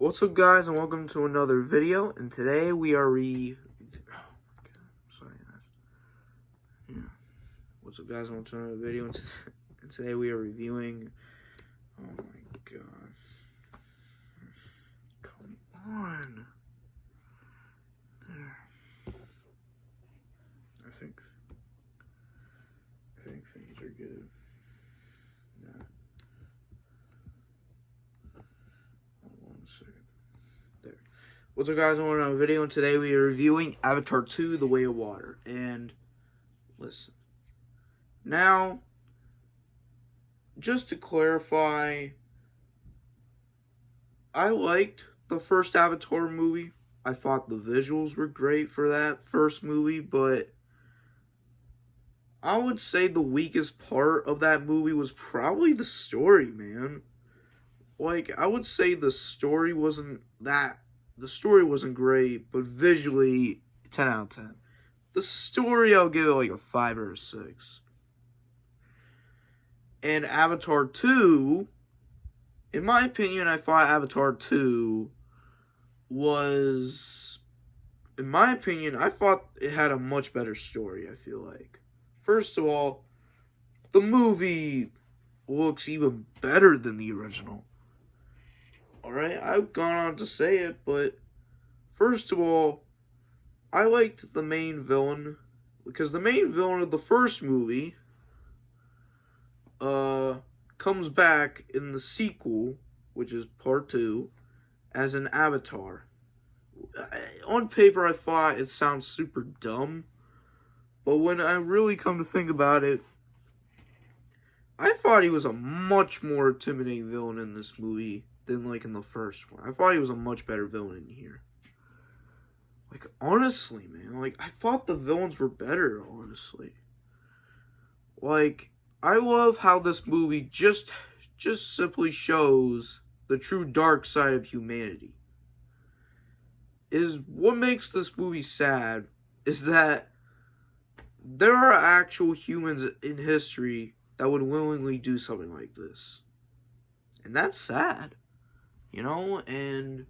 What's up, guys, and welcome to another video. And today we are What's up, guys? Welcome to another video. And today we are reviewing. Oh my god! Come on! There. I think things are good. Yeah. Hold on a second. There. What's up, guys? Welcome to another video. And today we are reviewing Avatar 2: The Way of Water. And listen. Now, just to clarify, I liked the first Avatar movie. I thought the visuals were great for that first movie, but I would say the weakest part of that movie was probably the story, man. Like, I would say the story wasn't great, but visually, 10 out of 10. The story, I'll give it like a 5 or a 6. And Avatar 2, in my opinion, I thought Avatar 2 was, in my opinion, I thought it had a much better story, I feel like. First of all, the movie looks even better than the original. Alright, I've gone on to say it, but first of all, I liked the main villain, because the main villain of the first movie comes back in the sequel, which is part 2, as an avatar. On paper, I thought it sounds super dumb, but when I really come to think about it, I thought he was a much more intimidating villain in this movie than like in the first one. I thought he was a much better villain in here. Like, honestly, man, like, I thought the villains were better, honestly. Like, I love how this movie just simply shows the true dark side of humanity. Is what makes this movie sad is that there are actual humans in history that would willingly do something like this. And that's sad, you know? And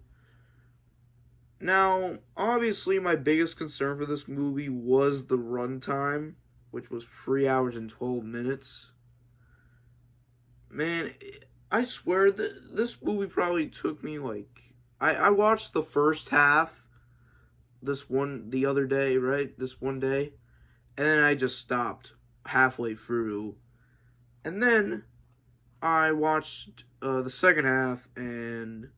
now, obviously, my biggest concern for this movie was the runtime, which was 3 hours and 12 minutes. Man, I swear that this movie probably took me like... I watched the first half the other day, right? This one day. And then I just stopped halfway through. And then I watched the second half, and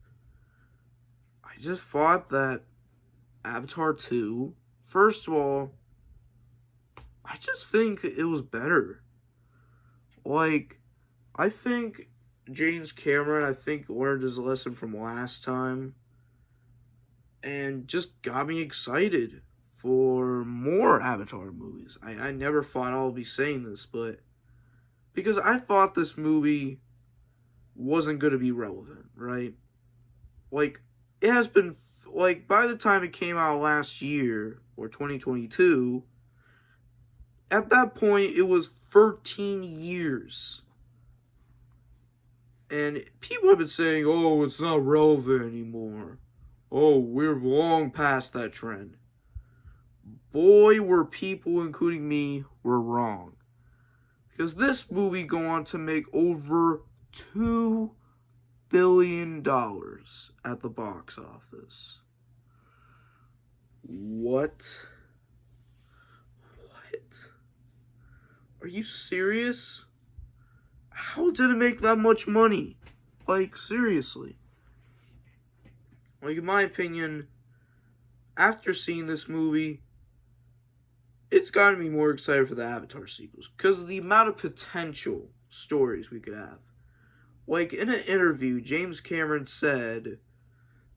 I just thought that Avatar 2, first of all, I just think it was better. Like, I think James Cameron, learned his lesson from last time and just got me excited for more Avatar movies. I never thought I would be saying this, but because I thought this movie wasn't going to be relevant, right? Like, it has been, like, by the time it came out last year, or 2022, at that point, it was 13 years. And people have been saying, oh, it's not relevant anymore. Oh, we're long past that trend. Boy, were people, including me, were wrong. Because this movie go on to make over $2 billion at the box office. What? Are you serious? How did it make that much money? Like, seriously. Like, in my opinion, after seeing this movie, it's gotten me more excited for the Avatar sequels. Because of the amount of potential stories we could have. Like, in an interview, James Cameron said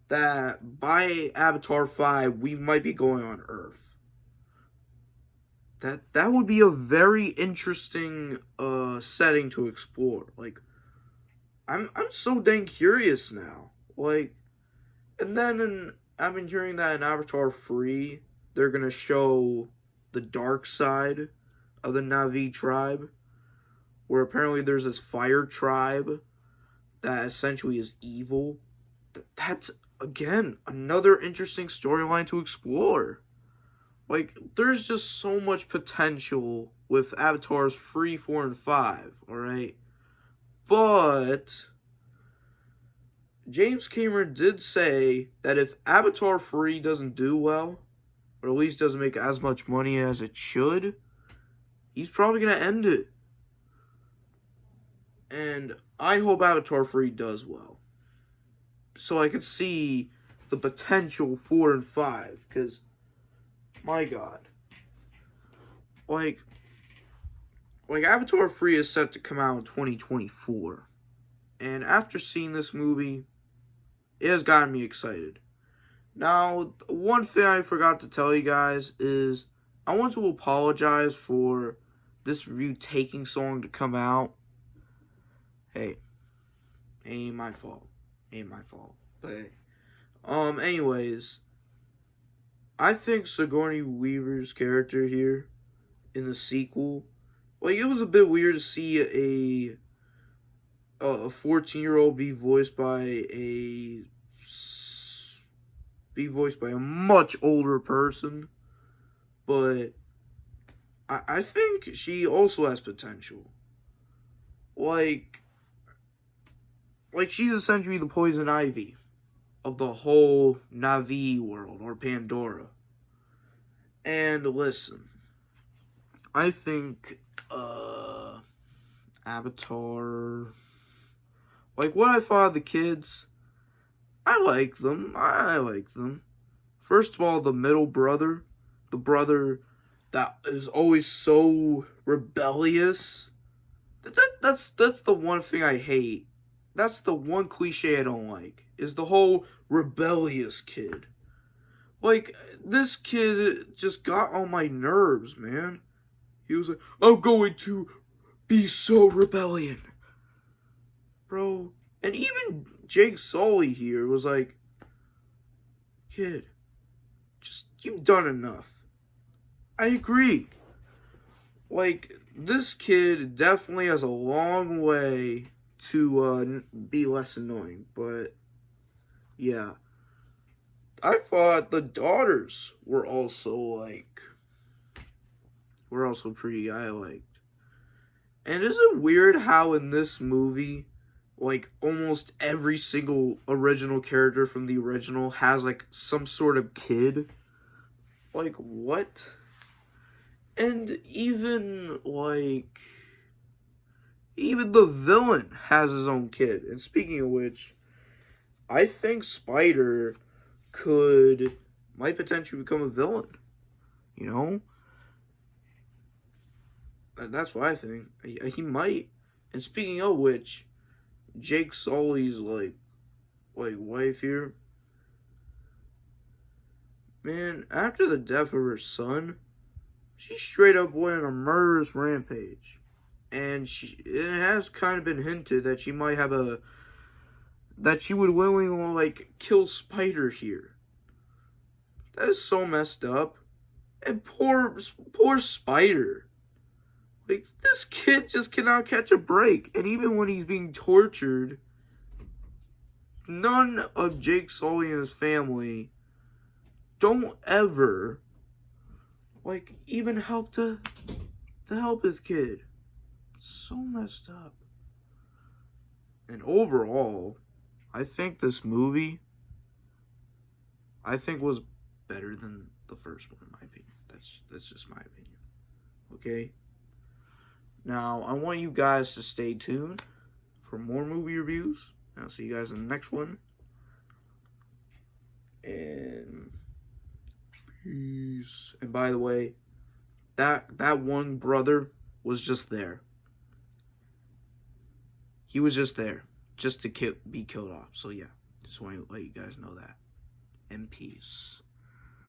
that by Avatar 5, we might be going on Earth. That would be a very interesting setting to explore. Like, I'm so dang curious now. Like, and then I've been hearing that in Avatar 3, they're gonna show the dark side of the Na'vi tribe, where apparently there's this fire tribe that essentially is evil. That's again, another interesting storyline to explore. Like, there's just so much potential with Avatar's 3, 4, and 5, alright? But James Cameron did say that if Avatar 3 doesn't do well, or at least doesn't make as much money as it should, he's probably going to end it. And I hope Avatar 3 does well, so I could see the potential 4 and 5, because, my God. Like Avatar 3 is set to come out in 2024. And after seeing this movie, it has gotten me excited. Now, one thing I forgot to tell you guys is I want to apologize for this review taking so long to come out. Hey, ain't my fault. But hey. Anyways, I think Sigourney Weaver's character here in the sequel, like, it was a bit weird to see a 14-year-old be voiced by a much older person, but I think she also has potential. Like she's essentially the poison ivy of the whole Na'vi world, or Pandora. And listen, I think Avatar, like, what I thought of the kids, I like them. First of all, the middle brother, the brother that is always so rebellious. That's the one thing I hate. That's the one cliche I don't like, is the whole rebellious kid. Like, this kid just got on my nerves, man. He was like, I'm going to be so rebellion. Bro. And even Jake Sully here was like, kid, just, you've done enough. I agree. Like, this kid definitely has a long way to be less annoying, but yeah. I thought the daughters were also pretty, I liked. And is it weird how in this movie, like, almost every single original character from the original has, like, some sort of kid? Like, what? And even the villain has his own kid. And speaking of which, I think Spider might potentially become a villain. You know? That's what I think. He might. And speaking of which, Jake Sully's like wife here, man, after the death of her son, she straight up went on a murderous rampage. And it has kind of been hinted that she might have that she would willingly, like, kill Spider here. That is so messed up. And poor Spider. Like, this kid just cannot catch a break. And even when he's being tortured, none of Jake Sully and his family don't ever, like, even help to help his kid. So messed up. And overall, I think this movie, was better than the first one, in my opinion. That's just my opinion. Okay? Now, I want you guys to stay tuned for more movie reviews. And I'll see you guys in the next one. And peace. And by the way, that one brother was just there. He was just there, just to be killed off. So yeah, just want to let you guys know that. And peace.